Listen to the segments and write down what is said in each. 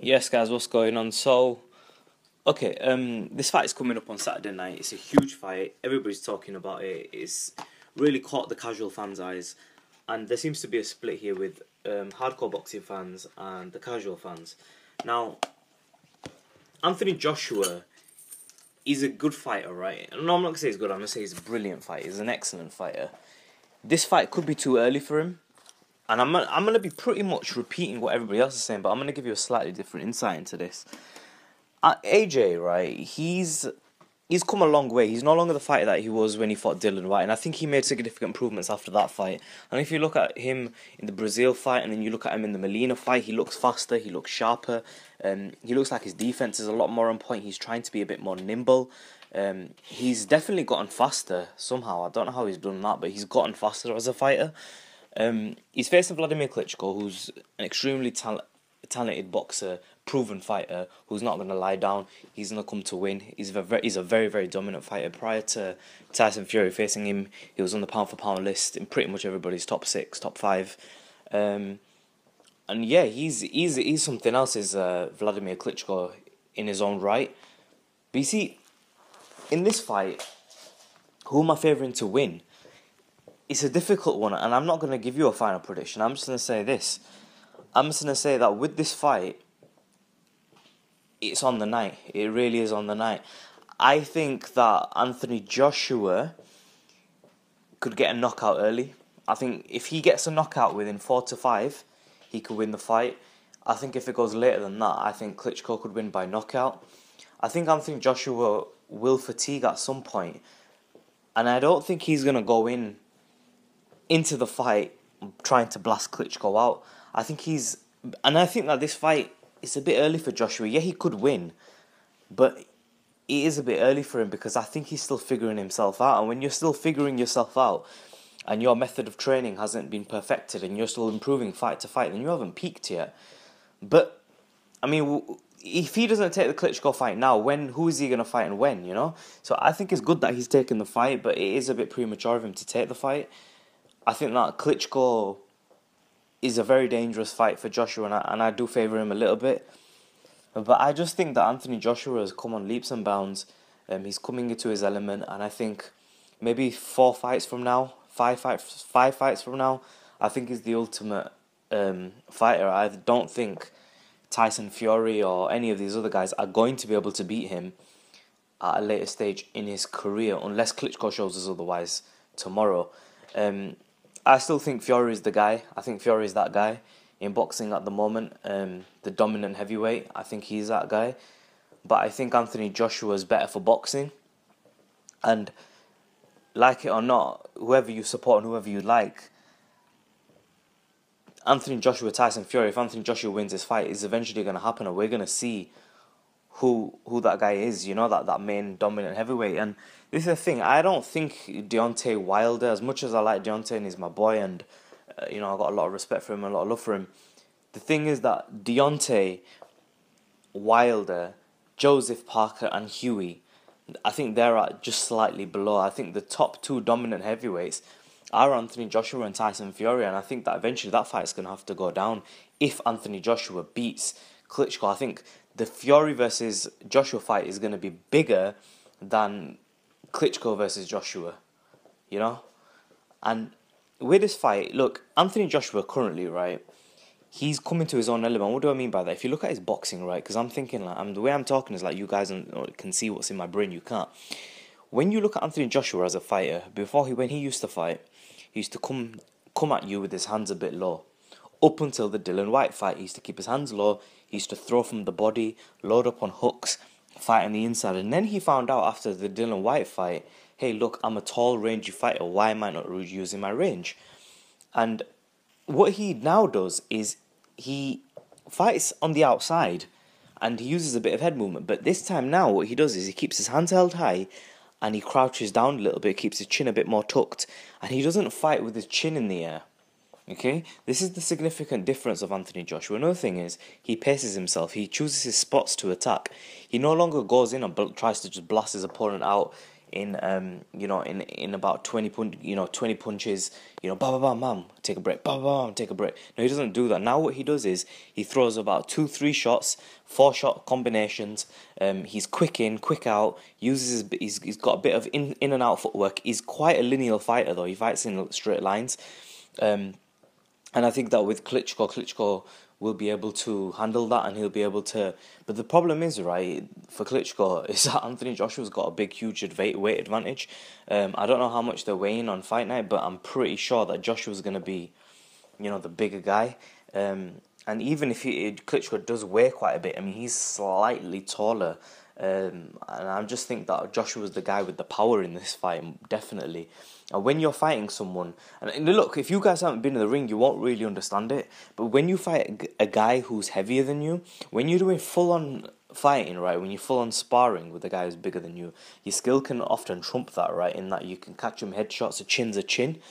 Yes, guys, what's going on? This fight is coming up on Saturday night. It's a huge fight. Everybody's talking about it. It's really caught the casual fans' eyes, and there seems to be a split here with hardcore boxing fans and the casual fans. Now, Anthony Joshua is a good fighter, right? No, I'm not gonna say he's good. I'm gonna say he's a brilliant fighter. He's an excellent fighter. This fight could be too early for him. And I'm gonna be pretty much repeating what everybody else is saying, but I'm gonna give you a slightly different insight into this. AJ, right? He's come a long way. He's no longer the fighter that he was when he fought Dylan White, and I think he made significant improvements after that fight. And if you look at him in the Brazil fight, and then you look at him in the Molina fight, he looks faster, he looks sharper, he looks like his defense is a lot more on point. He's trying to be a bit more nimble. He's definitely gotten faster somehow. I don't know how he's done that, but he's gotten faster as a fighter. He's facing Wladimir Klitschko, who's an extremely talented boxer, proven fighter, who's not going to lie down. He's going to come to win. He's a very, very dominant fighter. Prior to Tyson Fury facing him, he was on the pound-for-pound list in pretty much everybody's top 6, top 5. And yeah, he's something else, is Wladimir Klitschko in his own right. But you see, in this fight, who am I favouring to win? It's a difficult one, and I'm not going to give you a final prediction. I'm just going to say this. I'm just going to say that with this fight, it's on the night. It really is on the night. I think that Anthony Joshua could get a knockout early. I think if he gets a knockout within 4 to 5, he could win the fight. I think if it goes later than that, I think Klitschko could win by knockout. I think Anthony Joshua will fatigue at some point, and I don't think he's going to go into the fight trying to blast Klitschko out. I think that this fight is a bit early for Joshua. Yeah, he could win, but it is a bit early for him because I think he's still figuring himself out. And when you're still figuring yourself out and your method of training hasn't been perfected and you're still improving fight to fight, then you haven't peaked yet. But, I mean, if he doesn't take the Klitschko fight now, who is he going to fight and when, you know? So I think it's good that he's taken the fight, but it is a bit premature of him to take the fight. I think that Klitschko is a very dangerous fight for Joshua, and I do favour him a little bit. But I just think that Anthony Joshua has come on leaps and bounds. He's coming into his element, and I think maybe 4 fights from now, 5 fights from now, I think he's the ultimate fighter. I don't think Tyson Fury or any of these other guys are going to be able to beat him at a later stage in his career, unless Klitschko shows us otherwise tomorrow. I still think Fury is the guy. I think Fury is that guy in boxing at the moment. The dominant heavyweight. I think he's that guy. But I think Anthony Joshua is better for boxing. And like it or not, whoever you support and whoever you like, Anthony Joshua, Tyson Fury, if Anthony Joshua wins this fight, it's eventually going to happen, and we're going to see who that guy is, you know, that main dominant heavyweight. And this is the thing, I don't think Deontay Wilder, as much as I like Deontay and he's my boy, and I've got a lot of respect for him and a lot of love for him, the thing is that Deontay, Wilder, Joseph Parker and Huey, I think they're at just slightly below. I think the top 2 dominant heavyweights are Anthony Joshua and Tyson Fury, and I think that eventually that fight's going to have to go down if Anthony Joshua beats Klitschko. I think the Fury versus Joshua fight is going to be bigger than Klitschko versus Joshua, you know? And with this fight, look, Anthony Joshua currently, right, he's coming to his own element. What do I mean by that? If you look at his boxing, right, because I'm thinking, like, the way I'm talking is like you guys can see what's in my brain, you can't. When you look at Anthony Joshua as a fighter, when he used to fight, he used to come at you with his hands a bit low. Up until the Dylan White fight, he used to keep his hands low, he used to throw from the body, load up on hooks, fight on the inside. And then he found out after the Dylan White fight, hey, look, I'm a tall, rangy fighter, why am I not using my range? And what he now does is he fights on the outside and he uses a bit of head movement. But this time now, what he does is he keeps his hands held high and he crouches down a little bit, keeps his chin a bit more tucked, and he doesn't fight with his chin in the air. Okay, this is the significant difference of Anthony Joshua. Another thing is he paces himself. He chooses his spots to attack. He no longer goes in and tries to just blast his opponent out in in about 20 punches, bam bam bam, take a break, bam bam, take a break. No, he doesn't do that. Now what he does is he throws about 2-3 shots, 4-shot combinations. He's quick in, quick out. He's got a bit of in and out footwork. He's quite a linear fighter though. He fights in straight lines. And I think that with Klitschko will be able to handle that, and he'll be able to. But the problem is, right, for Klitschko, is that Anthony Joshua's got a big, huge weight advantage. I don't know how much they're weighing on fight night, but I'm pretty sure that Joshua's going to be, the bigger guy. And even if Klitschko does weigh quite a bit, I mean, he's slightly taller. And I just think that Joshua's the guy with the power in this fight, definitely. And when you're fighting someone, and look, if you guys haven't been in the ring, you won't really understand it. But when you fight a guy who's heavier than you, when you're doing full-on fighting, right, when you're full-on sparring with a guy who's bigger than you, your skill can often trump that, right, in that you can catch him headshots, a chin's a chin.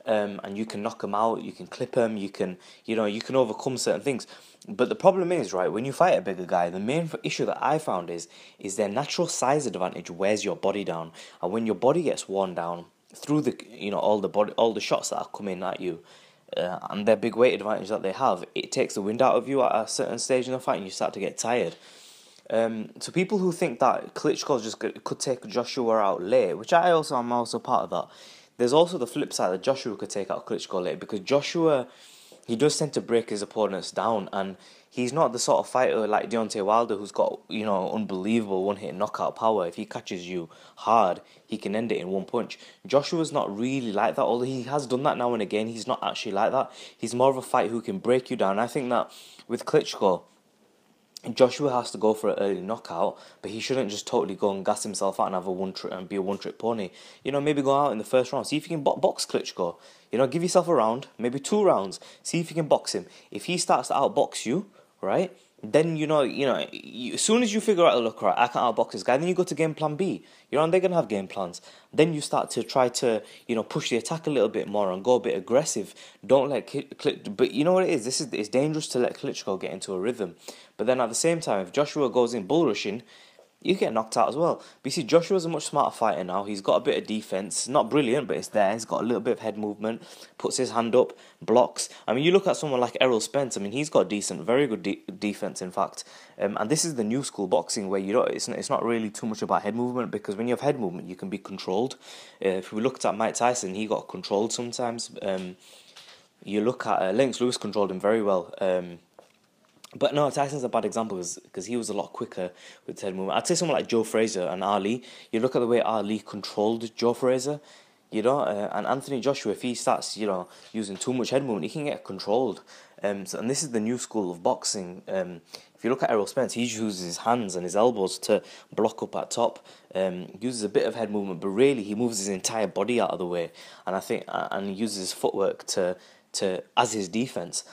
And you can knock them out, you can clip them, you can overcome certain things. But the problem is, right, when you fight a bigger guy, the main issue that I found is their natural size advantage wears your body down. And when your body gets worn down through all the shots that are coming at you, and their big weight advantage that they have, it takes the wind out of you at a certain stage in the fight, and you start to get tired. So people who think that Klitschko could take Joshua out late, which I'm also part of that. There's also the flip side that Joshua could take out Klitschko late, because Joshua, he does tend to break his opponents down, and he's not the sort of fighter like Deontay Wilder who's got, unbelievable one-hit knockout power. If he catches you hard, he can end it in one punch. Joshua's not really like that, although he has done that now and again. He's not actually like that. He's more of a fighter who can break you down. I think that with Klitschko, Joshua has to go for an early knockout, but he shouldn't just totally go and gas himself out and have be a one-trick pony. Maybe go out in the first round, see if you can box Klitschko. Give yourself a round, maybe 2 rounds, see if you can box him. If he starts to outbox you, right, then as soon as you figure out, look, right, I can't outbox this guy, then you go to game plan B. And they're gonna have game plans. Then you start to try to push the attack a little bit more and go a bit aggressive. Don't let but you know what it is. It's dangerous to let Klitschko get into a rhythm. But then at the same time, if Joshua goes in bull rushing, you get knocked out as well. But you see, Joshua's a much smarter fighter now. He's got a bit of defense, not brilliant, but it's there. He's got a little bit of head movement, puts his hand up, blocks. I mean, you look at someone like Errol Spence. I mean, he's got decent, very good defense, in fact. And this is the new school boxing where it's not really too much about head movement, because when you have head movement, you can be controlled. If we looked at Mike Tyson, he got controlled sometimes. You look at Lennox Lewis, controlled him very well. But no, Tyson's a bad example because he was a lot quicker with head movement. I'd say someone like Joe Frazier and Ali. You look at the way Ali controlled Joe Frazier, and Anthony Joshua, if he starts, using too much head movement, he can get controlled. And this is the new school of boxing. If you look at Errol Spence, he uses his hands and his elbows to block up at top. Uses a bit of head movement, but really he moves his entire body out of the way. And I think, and he uses his footwork to as his defense.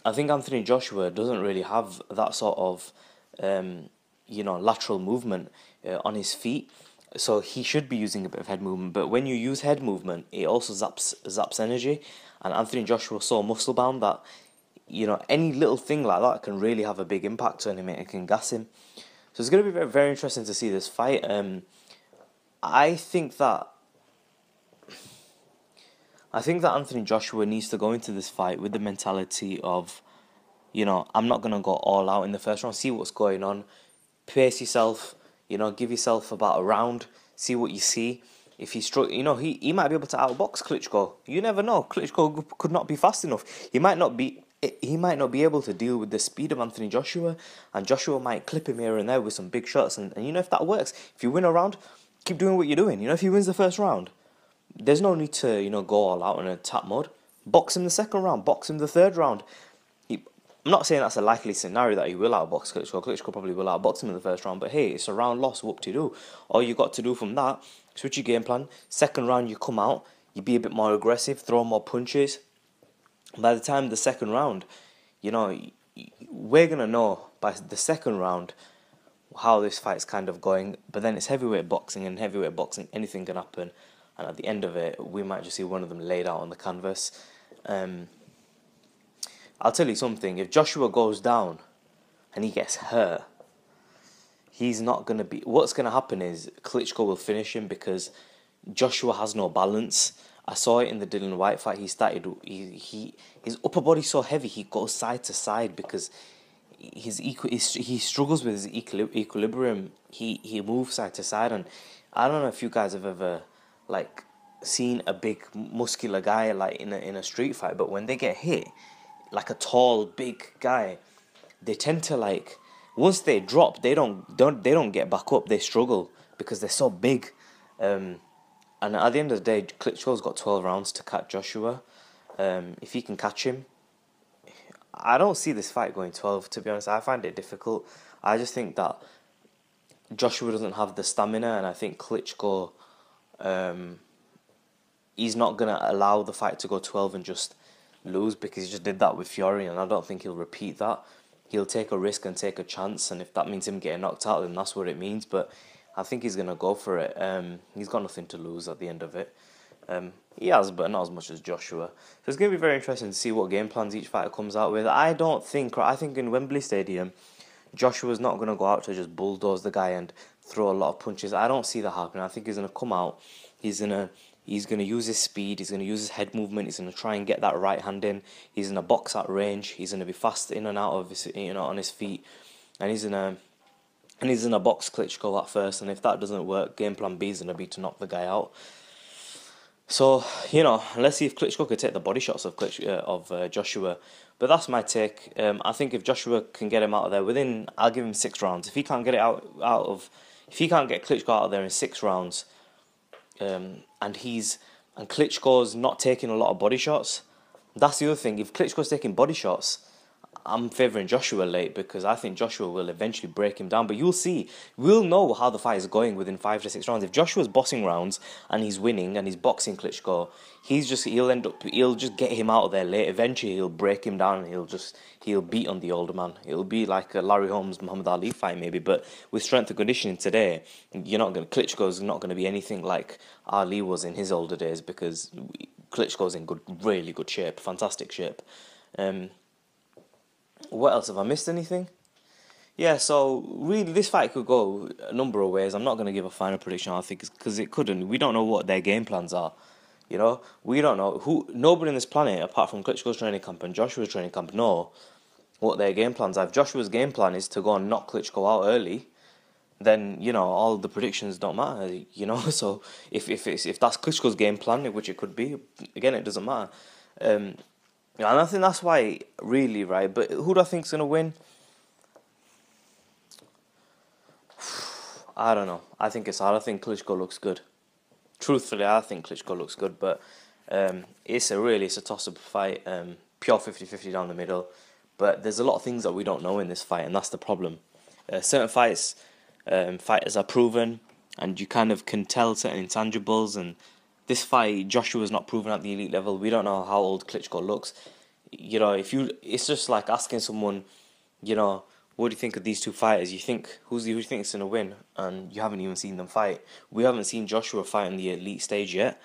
I think Anthony Joshua doesn't really have that sort of, lateral movement on his feet. So he should be using a bit of head movement. But when you use head movement, it also zaps energy. And Anthony Joshua is so muscle-bound that, any little thing like that can really have a big impact on him. It can gas him. So it's going to be very, very interesting to see this fight. I think that Anthony Joshua needs to go into this fight with the mentality of, I'm not going to go all out in the first round. See what's going on. Pace yourself. Give yourself about a round. See what you see. If he he might be able to outbox Klitschko. You never know. Klitschko could not be fast enough. He might not be able to deal with the speed of Anthony Joshua, and Joshua might clip him here and there with some big shots. And if that works, if you win a round, keep doing what you're doing. If he wins the first round, there's no need to, go all out in attack mode. Box him the second round. Box him the third round. I'm not saying that's a likely scenario that he will outbox Klitschko. Klitschko probably will outbox him in the first round. But hey, it's a round loss. Whoop-de-doo. All you got to do from that, switch your game plan. Second round, you come out. You be a bit more aggressive. Throw more punches. By the time the second round, we're going to know by the second round how this fight's kind of going. But then it's heavyweight boxing, and heavyweight boxing, anything can happen. And at the end of it, we might just see one of them laid out on the canvas. I'll tell you something. If Joshua goes down and he gets hurt, he's not going to be... What's going to happen is Klitschko will finish him because Joshua has no balance. I saw it in the Dylan White fight. His upper body's so heavy, he goes side to side because he struggles with his equilibrium. He moves side to side, and I don't know if you guys have ever like seen a big muscular guy like in a street fight, but when they get hit, like a tall big guy, they tend to like, once they drop, they don't get back up. They struggle because they're so big. And at the end of the day, Klitschko's got 12 rounds to catch Joshua. If he can catch him, I don't see this fight going 12, to be honest. I find it difficult. I just think that Joshua doesn't have the stamina, and I think Klitschko, he's not going to allow the fight to go 12 and just lose, because he just did that with Fury, and I don't think he'll repeat that. He'll take a risk and take a chance, and if that means him getting knocked out, then that's what it means. But I think he's going to go for it. He's got nothing to lose at the end of it. He has, but not as much as Joshua. So it's going to be very interesting to see what game plans each fighter comes out with. I think in Wembley Stadium, Joshua's not going to go out to just bulldoze the guy and throw a lot of punches. I don't see that happening. I think he's going to come out. He's going to use his speed. He's going to use his head movement. He's going to try and get that right hand in. He's going to box at range. He's going to be fast in and out of his, on his feet, and he's going to box Klitschko at first. And if that doesn't work, game plan B is going to be to knock the guy out. So, let's see if Klitschko could take the body shots of Joshua. But that's my take. I think if Joshua can get him out of there I'll give him 6 rounds. If he can't get it if he can't get Klitschko out of there in 6 rounds, and Klitschko's not taking a lot of body shots, that's the other thing. If Klitschko's taking body shots, I'm favouring Joshua late, because I think Joshua will eventually break him down. But you'll see, we'll know how the fight is going within 5 to 6 rounds. If Joshua's bossing rounds and he's winning and he's boxing Klitschko, he'll just get him out of there late. Eventually he'll break him down and he'll beat on the older man. It'll be like a Larry Holmes Muhammad Ali fight maybe, but with strength and conditioning today, Klitschko's not going to be anything like Ali was in his older days, because Klitschko's in really good shape, fantastic shape. What else? Have I missed anything? Yeah, so really this fight could go a number of ways. I'm not going to give a final prediction, I think, because it couldn't. We don't know what their game plans are. We don't know. Nobody on this planet, apart from Klitschko's training camp and Joshua's training camp, know what their game plans are. If Joshua's game plan is to go and knock Klitschko out early, then, all the predictions don't matter, So if that's Klitschko's game plan, which it could be, again, it doesn't matter. And I think that's why, really, right? But who do I think's going to win? I don't know. I think it's hard. I think Klitschko looks good. Truthfully, I think Klitschko looks good, but it's a toss-up fight. Pure 50-50 down the middle. But there's a lot of things that we don't know in this fight, and that's the problem. Certain fights, fighters are proven, and you kind of can tell certain intangibles, and this fight, Joshua's not proven at the elite level. We don't know how old Klitschko looks. It's just like asking someone, what do you think of these two fighters? Who do you think is going to win? And you haven't even seen them fight. We haven't seen Joshua fight in the elite stage yet.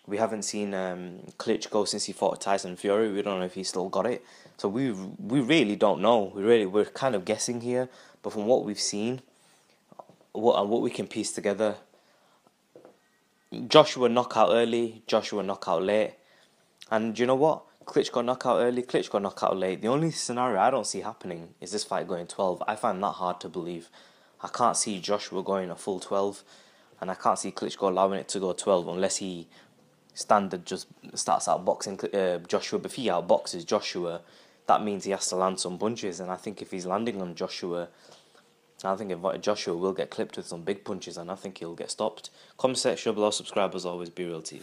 We haven't seen Klitschko since he fought Tyson Fury. We don't know if he still got it. So we really don't know. We're kind of guessing here. But from what we've seen, what we can piece together, Joshua knockout early, Joshua knockout late. And you know what? Klitschko knockout early, Klitschko knockout late. The only scenario I don't see happening is this fight going 12. I find that hard to believe. I can't see Joshua going a full 12, and I can't see Klitschko allowing it to go 12 unless he standard just starts out boxing Joshua. But if he outboxes Joshua, that means he has to land some punches, and I think if he's landing on Joshua, I think Joshua will get clipped with some big punches, and I think he'll get stopped. Comment section below, subscribe as always, Be Real TV.